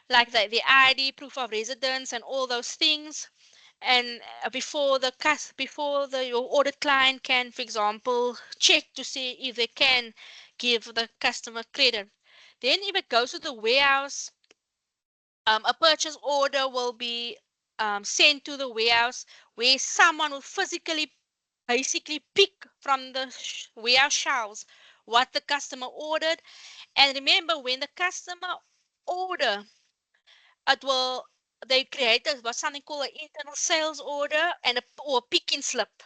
like the ID, proof of residence, and all those things. And before your audit client can, for example, check to see if they can give the customer credit. Then if it goes to the warehouse, a purchase order will be sent to the warehouse where someone will physically basically pick from the warehouse shelves what the customer ordered. And remember, when the customer order, it will they create something called an internal sales order and or a picking slip.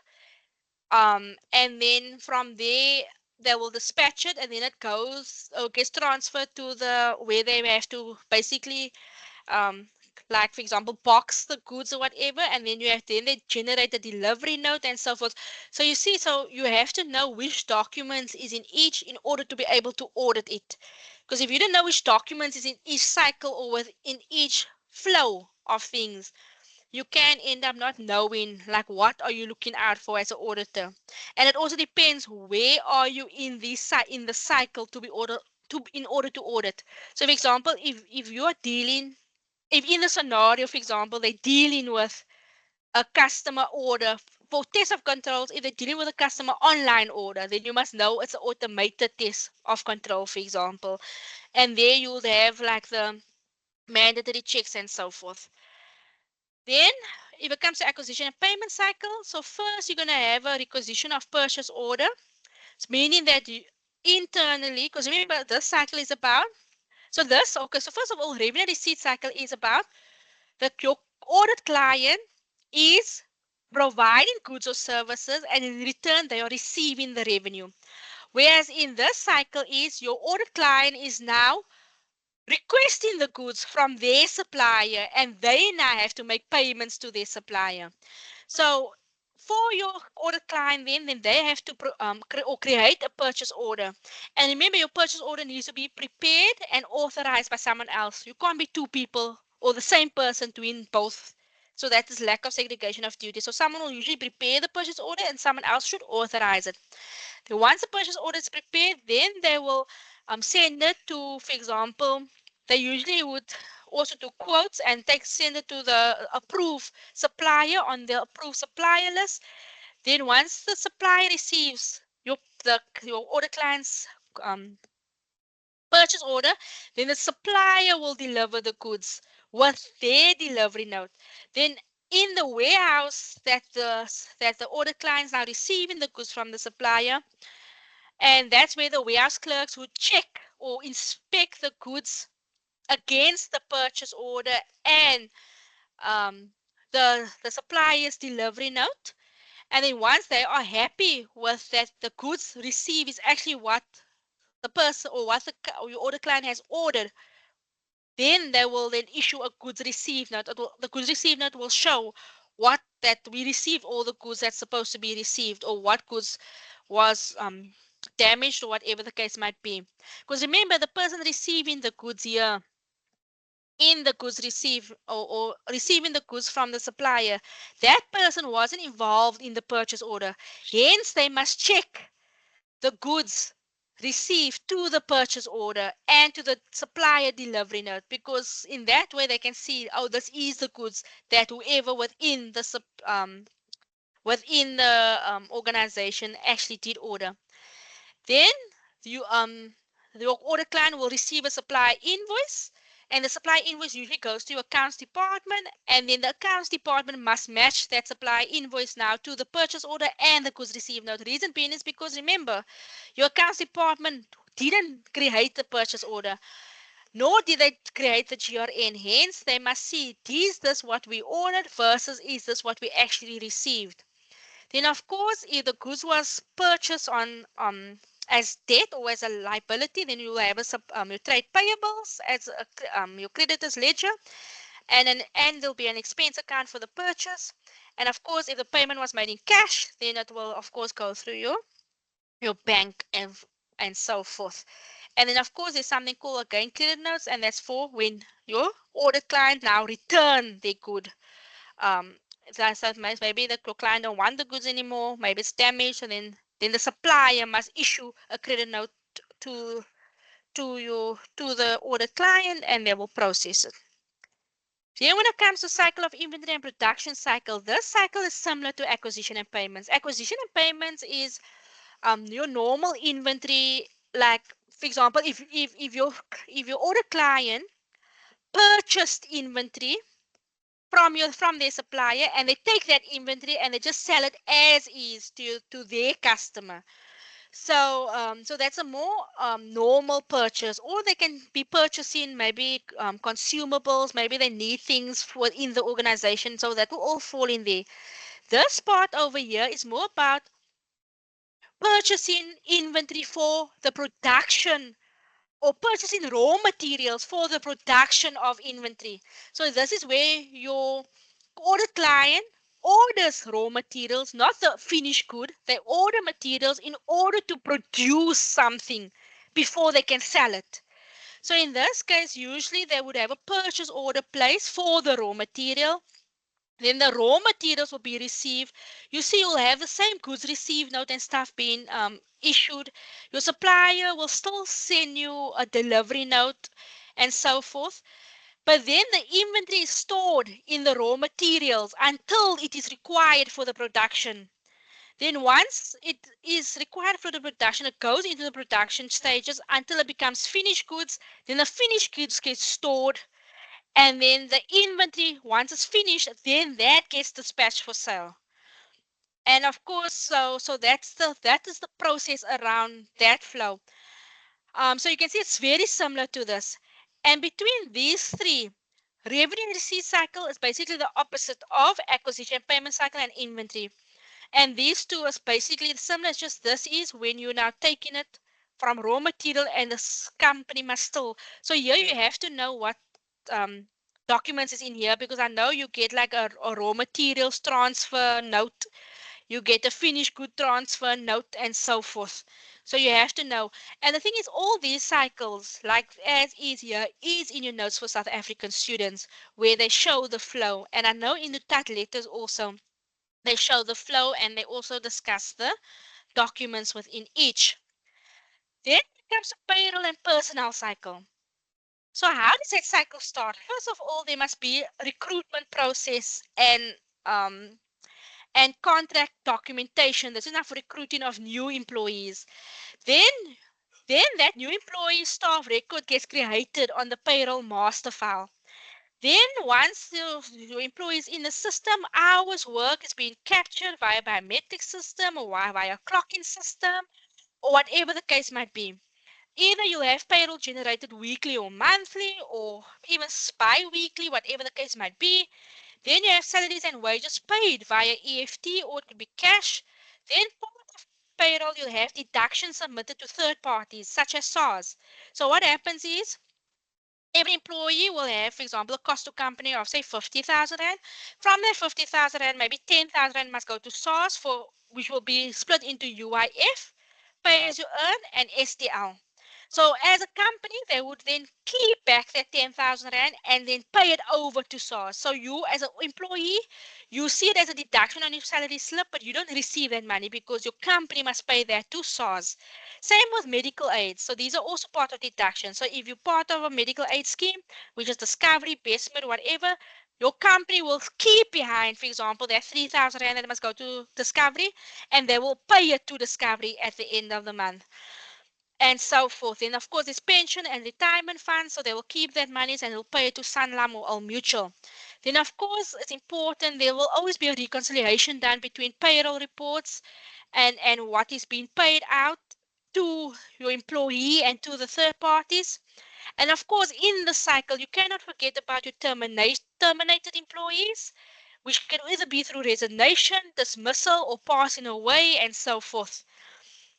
And then from there they will dispatch it, and then it goes or gets transferred to the where they have to basically um like for example box the goods or whatever, and then they generate a delivery note and so forth. So you see, so you have to know which documents is in each in order to be able to audit it, because if you don't know which documents is in each cycle or within each flow of things, you can end up not knowing like what are you looking out for as an auditor. And it also depends where are you in in the cycle to be order to in order to audit. So for example, if you are dealing if in the scenario, for example, they're dealing with a customer order for test of controls, if they're dealing with a customer online order, then you must know it's an automated test of control, for example. And there you'll have like the mandatory checks and so forth. Then, if it comes to acquisition and payment cycle, so first you're going to have a requisition of purchase order. It's meaning that you internally, because remember this cycle is about, so first of all, revenue receipt cycle is about that your audit client is providing goods or services and in return they are receiving the revenue. Whereas in this cycle is your audit client is now requesting the goods from their supplier and they now have to make payments to their supplier. So for your audit client, then they have to create a purchase order. And remember, your purchase order needs to be prepared and authorized by someone else. You can't be two people or the same person doing both. So that is lack of segregation of duty. So someone will usually prepare the purchase order and someone else should authorize it. Then once the purchase order is prepared, then they will send it to, for example, they usually would also do quotes and send it to the approved supplier on the approved supplier list. Then once the supplier receives your order client's um, purchase order, then the supplier will deliver the goods with their delivery note. Then in the warehouse that the order clients are receiving the goods from the supplier, and that's where the warehouse clerks would check or inspect the goods against the purchase order and um, the supplier's delivery note. And then once they are happy with that the goods received is actually what the person or what or your order client has ordered, then they will then issue a goods received note. The goods received note will show what that we received all the goods that's supposed to be received or what goods was damaged or whatever the case might be. Because remember, the person receiving the goods here in the goods received or receiving the goods from the supplier, that person wasn't involved in the purchase order. Hence, they must check the goods received to the purchase order and to the supplier delivery note, because in that way they can see, oh, this is the goods that whoever within the organization actually did order. Then you your order client will receive a supply invoice, and the supply invoice usually goes to your accounts department, and then the accounts department must match that supply invoice now to the purchase order and the goods received note. The reason being is because remember, your accounts department didn't create the purchase order, nor did they create the GRN. Hence, they must see, is this what we ordered versus is this what we actually received. Then, of course, if the goods was purchased on as debt or as a liability, then you will have your trade payables as your creditors ledger, and there'll be an expense account for the purchase. And of course, if the payment was made in cash, then it will of course go through your bank and so forth. And then of course, there's something called again credit notes, and that's for when your audit client now return their good. um that's that maybe the client don't want the goods anymore, maybe it's damaged, and then the supplier must issue a credit note to to the order client, and they will process it. Then when it comes to cycle of inventory and production cycle, this cycle is similar to acquisition and payments. Acquisition and payments is your normal inventory, like for example, if your order client purchased inventory from their supplier, and they take that inventory and they just sell it as is to their customer. So that's a more normal purchase, or they can be purchasing maybe consumables, maybe they need things for in the organization, so that will all fall in there. This part over here is more about purchasing inventory for the production, or purchasing raw materials for the production of inventory. So this is where your order client orders raw materials, not the finished good. They order materials in order to produce something before they can sell it. So in this case, usually they would have a purchase order placed for the raw material. Then the raw materials will be received. You see, you'll have the same goods received note and stuff being issued. Your supplier will still send you a delivery note and so forth. But then the inventory is stored in the raw materials until it is required for the production. Then once it is required for the production, it goes into the production stages until it becomes finished goods. Then the finished goods get stored, and then the inventory, once it's finished, then that gets dispatched for sale. And of course, so that is the process around that flow. So you can see it's very similar to this. And between these three, revenue and receipt cycle is basically the opposite of acquisition, payment cycle, and inventory. And these two is basically similar. It's just this is when you're now taking it from raw material and the company must still. So here you have to know what um, documents is in here, because I know you get like a raw materials transfer note, you get a finished good transfer note, and so forth. So you have to know. And the thing is, all these cycles, like as is here, is in your notes for South African students, where they show the flow. And I know in the TAT letters also, they show the flow, and they also discuss the documents within each. Then comes the payroll and personnel cycle. So how does that cycle start? First of all, there must be a recruitment process um, and contract documentation. This is enough for recruiting of new employees. Then, then that new employee staff record gets created on the payroll master file. Then once your employee is in the system, hours work is being captured via biometric system or via clocking system or whatever the case might be. Either you have payroll generated weekly or monthly or even bi-weekly, whatever the case might be. Then you have salaries and wages paid via EFT, or it could be cash. Then part of payroll, you'll have deductions submitted to third parties, such as SARS. So what happens is, every employee will have, for example, a cost to company of say 50,000 Rand. From that 50,000 Rand, maybe 10,000 Rand must go to SARS, for which will be split into UIF, pay as you earn, and STL. So as a company, they would then keep back that 10,000 Rand and then pay it over to SARS. So you as an employee, you see it as a deduction on your salary slip, but you don't receive that money because your company must pay that to SARS. Same with medical aid. So these are also part of deduction. So if you're part of a medical aid scheme, which is Discovery, Bestmed, whatever, your company will keep behind, for example, that 3,000 Rand that must go to Discovery, and they will pay it to Discovery at the end of the month, and so forth. And of course, it's pension and retirement funds, so they will keep that money and they'll pay it to Sanlam or Old Mutual. Then, of course, it's important there will always be a reconciliation done between payroll reports and what is being paid out to your employee and to the third parties. And of course, in the cycle, you cannot forget about your terminated employees, which can either be through resignation, dismissal, or passing away, and so forth.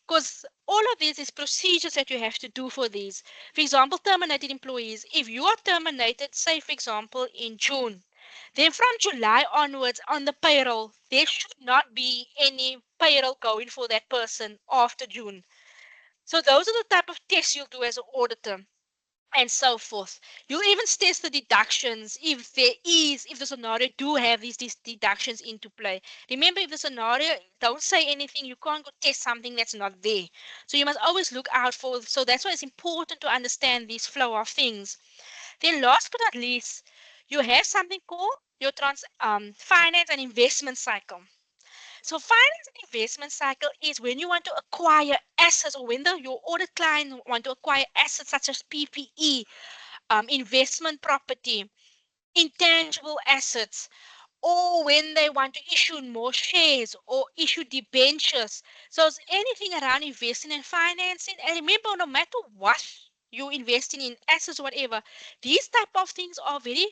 Because all of this is procedures that you have to do for these. For example, terminated employees. If you are terminated, say for example in June, then from July onwards on the payroll, there should not be any payroll going for that person after June. So those are the type of tests you'll do as an auditor, and so forth. You'll even test the deductions if the scenario do have these deductions into play. Remember, if the scenario don't say anything, you can't go test something that's not there. So you must always look out for. So that's why it's important to understand this flow of things. Then, last but not least, you have something called your finance and investment cycle. So finance and investment cycle is when you want to acquire assets, or when your audit client want to acquire assets such as PPE, investment property, intangible assets, or when they want to issue more shares or issue debentures. So it's anything around investing and financing. And remember, no matter what you're investing in, assets or whatever, these type of things are very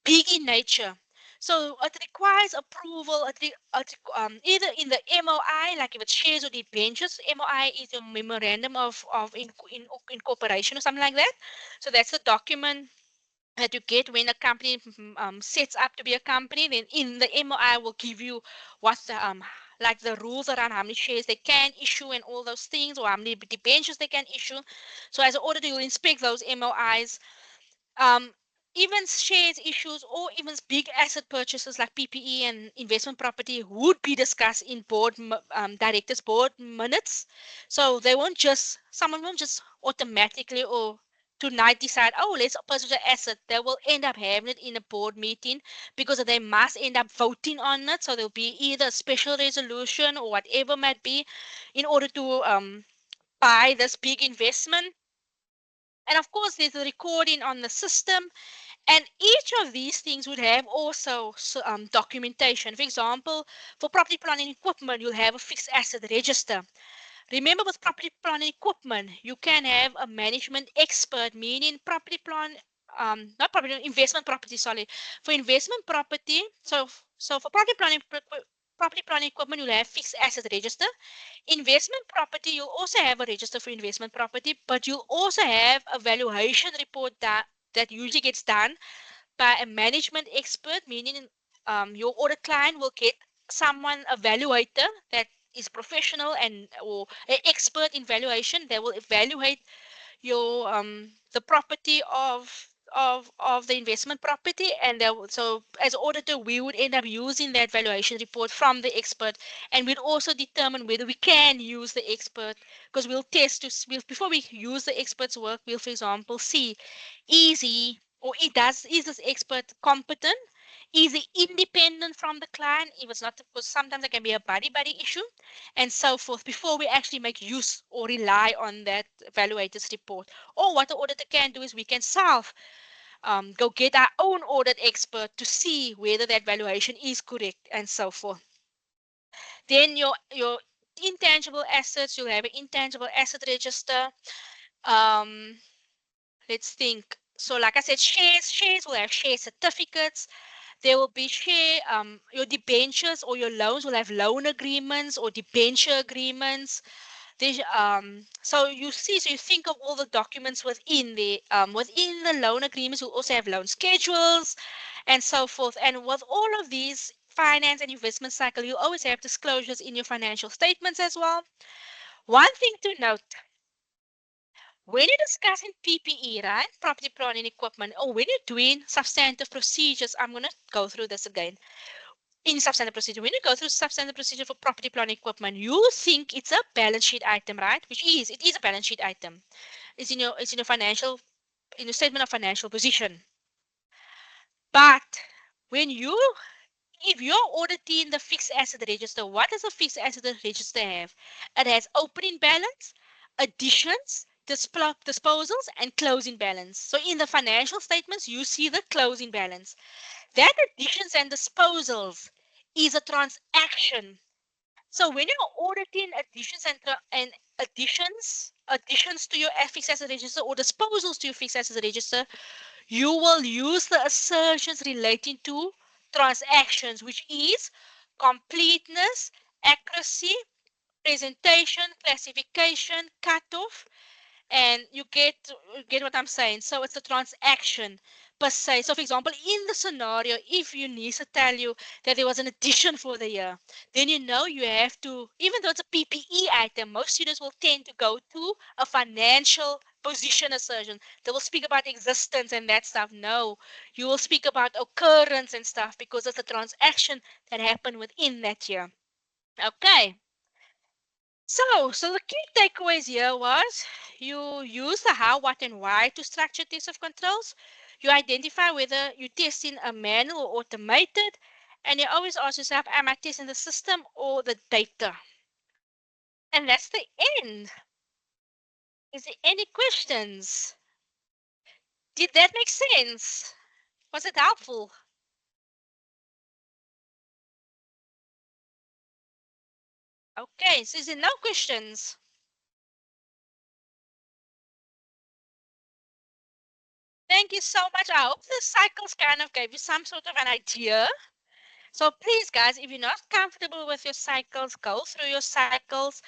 big in nature. So it requires approval either in the MOI, like if it's shares or debentures. MOI is a memorandum of incorporation or something like that. So that's the document that you get when a company sets up to be a company. Then in the MOI will give you what the like the rules around how many shares they can issue and all those things, or how many debentures they can issue. So as an auditor, you'll inspect those MOIs. um, Even shares issues or even big asset purchases like PPE and investment property would be discussed in directors board minutes. So they won't just someone won't just automatically or tonight decide, oh, let's pursue the asset, they will end up having it in a board meeting because they must end up voting on it. So there'll be either a special resolution or whatever might be in order to buy this big investment. And of course, there's a recording on the system. And each of these things would have also documentation. For example, for property, plant and equipment, you'll have a fixed asset register. Remember, with property, plant and equipment, you can have a management expert, meaning property, plant, not property, investment property, sorry. For investment property, so for property, plant and property, plant and equipment, you'll have fixed asset register. Investment property, you'll also have a register for investment property, but you'll also have a valuation report that usually gets done by a management expert, meaning your audit client will get someone, a valuator that is professional and or an expert in valuation. They will evaluate your the property of the investment property, and so as auditor we would end up using that valuation report from the expert, and we'd also determine whether we can use the expert, because we'll test before we use the expert's work, we'll for example see, is this expert competent, is he independent from the client, if it's not, because sometimes it can be a buddy issue, and so forth, before we actually make use or rely on that evaluator's report. Or what the auditor can do is we can go get our own audit expert to see whether that valuation is correct and so forth. Then your intangible assets, you'll have an intangible asset register. Um, let's think. So like I said, shares will have share certificates. There will be your debentures or your loans will have loan agreements or debenture agreements. So you see, so you think of all the documents within the loan agreements, you also have loan schedules and so forth. And with all of these finance and investment cycle, you always have disclosures in your financial statements as well. One thing to note, when you're discussing PPE, right, property, plant and equipment, or when you're doing substantive procedures, I'm going to go through this again. In substandard procedure, when you go through substandard procedure for property, plant, and equipment, you think it's a balance sheet item, right? It is a balance sheet item. It's in your financial, in your statement of financial position. But when if you're auditing the fixed asset register, what does a fixed asset register have? It has opening balance, additions, disposals, and closing balance. So in the financial statements, you see the closing balance. That additions and disposals is a transaction. So when you're auditing additions and additions to your fixed asset register or disposals to your fixed asset register, you will use the assertions relating to transactions, which is completeness, accuracy, presentation, classification, cutoff, and you get what I'm saying. So it's a transaction per se. So for example, in the scenario, if UNISA tell you that there was an addition for the year, then you know you have to, even though it's a PPE item, most students will tend to go to a financial position assertion. They will speak about existence and that stuff. No, you will speak about occurrence and stuff because it's a transaction that happened within that year. Okay. So the key takeaways here was you use the how, what, and why to structure tests of controls. You identify whether you're testing a manual or automated, and you always ask yourself, am I testing the system or the data? And that's the end. Is there any questions? Did that make sense? Was it helpful? Okay, so is there no questions? Thank you so much. I hope the cycles kind of gave you some sort of an idea. So please, guys, if you're not comfortable with your cycles, go through your cycles.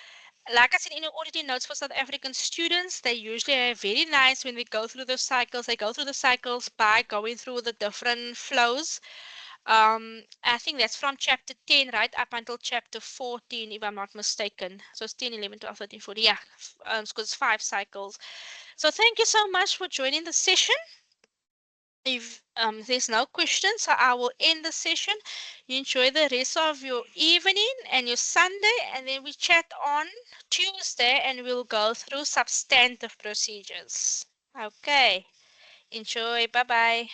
Like I said, in your auditing notes for South African students, they usually are very nice when we go through those cycles. They go through the cycles by going through the different flows. I think that's from chapter 10 right up until chapter 14, if I'm not mistaken. So it's 10, 11, 12, 13, 14. Yeah, because it's 5 cycles. So thank you so much for joining the session. If there's no questions, so I will end the session. You enjoy the rest of your evening and your Sunday, and then we chat on Tuesday and we'll go through substantive procedures. Okay. Enjoy. Bye bye.